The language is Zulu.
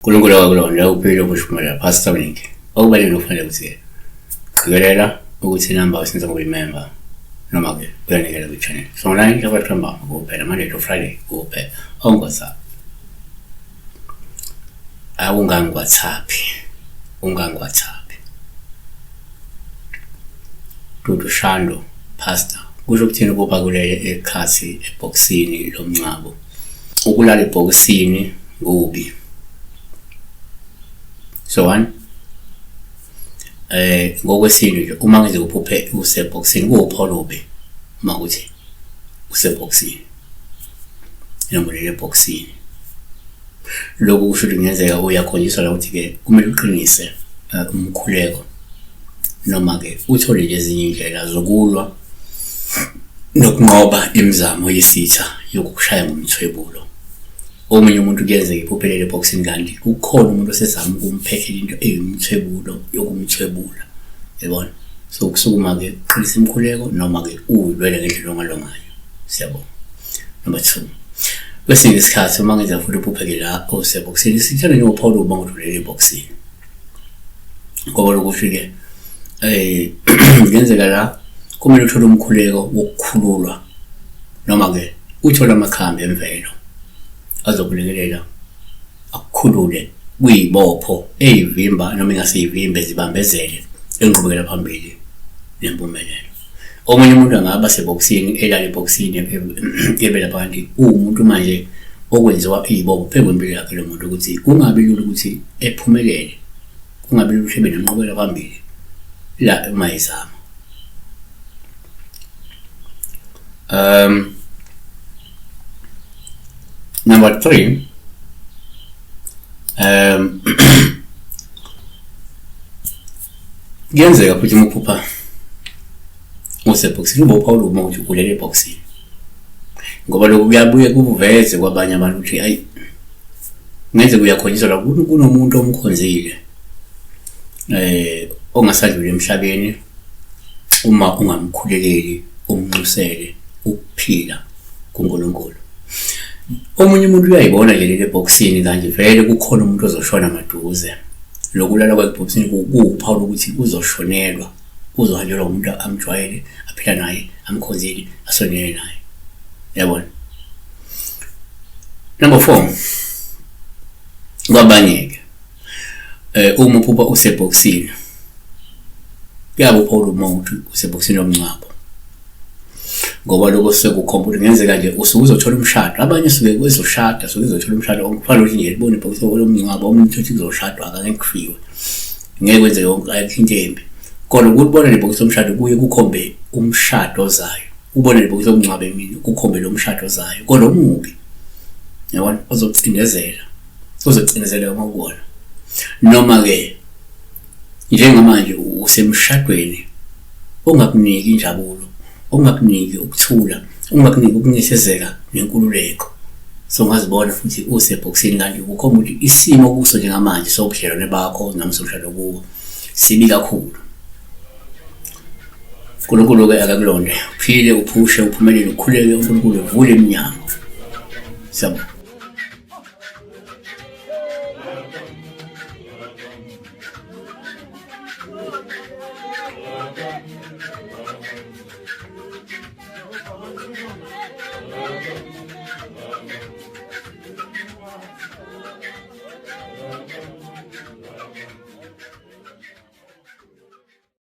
uNkulunkulu wakulonda uphile ukushumayela Pastor Winky. Okubalulekile kufanele ukuthi qikelela ukuthi inamba usenza ngoku-remember noma ke uyanikela kwi-channel. So online nje kwathamba kuphela Monday to Friday kuphela. Ongoza. Awungangwathapi. Ungangwathapi. Dudu Shando Pastor. Kusho ukuthini ukuba kulele ekhathi eboxini lomncabo. Ukulala ebhokisini kubi. So one ngokwesini nje uma ngize uphuphe useboxini kuwupholobe uma uthi useboxini noma lele boxini lokho kusho ukuthi kungenzeka uyakhonjiswa la ukuthi ke kumele uqinise umkhuleko noma ke uthole nje ezinye indlela zokulwa nokunqoba imizamo yesitha yokukushaya ngomthwebulo. Omunye umuntu kuyenzeka iphuphelele eboxini kanti kukhona umuntu osezama ukumphehela into eyimthwebulo yokumthwebula, yabona. So kusukuma ke qinisa imkhuleko noma ke ulwele ngendlela ongalongayo. Siyabona. Number 2, kwesinye isikhathi uma ngenza futhi uphupheke la oseboxini sithanda nje uPaul uma ngidlulele eboxini ngoba lokufike kuyenzeka la kumele uthole umkhuleko wokukhululwa noma ke uthola amakhambi emvelo azokulekelela akukhulule kuyibopho eyivimba noma ingaseyivimbe zibambezele enqubekela phambili nempumelelo. Omunye umuntu angaba seboxini elala eboxini ebela phansi umuntu manje okwenziwa izibopho phezulu yakhe lo muntu ukuthi kungabi lula ukuthi ephumelele, kungabi lula ukuthi ebe nenqubekela phambili la mayizama. Number 3, kuyenzeka futhi umuphupha useboxini uBoPaul uma uthi ulele eboxini ngoba lokhu kuyabuye kuveze kwabanye abantu ukuthi hayi ngenze kuyakhonjiswa la kunomuntu omkhonzile ongasadlula emhlabeni uma ungamkhulekeli umnxusele ukuphila kuNkulunkulu. Omunye umuntu uyayibona nje leli eboxini kanje vele kukhona umuntu ozoshona maduze. Lokulala kweboxini kuwuPaul ukuthi uzoshonelwa, uzohanjelwa umuntu amjwayele, aphila naye, amkhonzile, asonele naye. Yabona. Number 4, kwabanye ke uma uphupha useboxini kuyabo uPaul uma uthi useboxini lomncabo ngoba lokho sekukhompyutha kungenzeka nje usuzothola umshado, abanye suke kwezoshada suke uzothola umshado okufanele ukuthi nje libone ibhokisi lomncabo umuntu uthi uzoshadwa akake kufiwe ngeke kwenze yonke ayikho into embi kodwa ukubona lebhokisi lomshado kuye kukhombe umshado ozayo, ubone lebhokisi lomncabo emini kukhombe lo mshado ozayo kodwa omubi, yabona, uzocindezela uma ubona noma ke njengamanje usemshadweni ongakuniki injabulo, ongakuniki ukuthula, ongakuniki ukunyethezeka nenkululeko. So ngazibona futhi useboxini kanti ukhomba ukuthi isimo kuso njengamanje sobudlelwane bakho namsomshado kuwo sibi kakhulu. uNkulunkulu ke akakulonde uphile uphushe uphumelele ukhuleke uNkulunkulu uvule iminyango. Siyabona.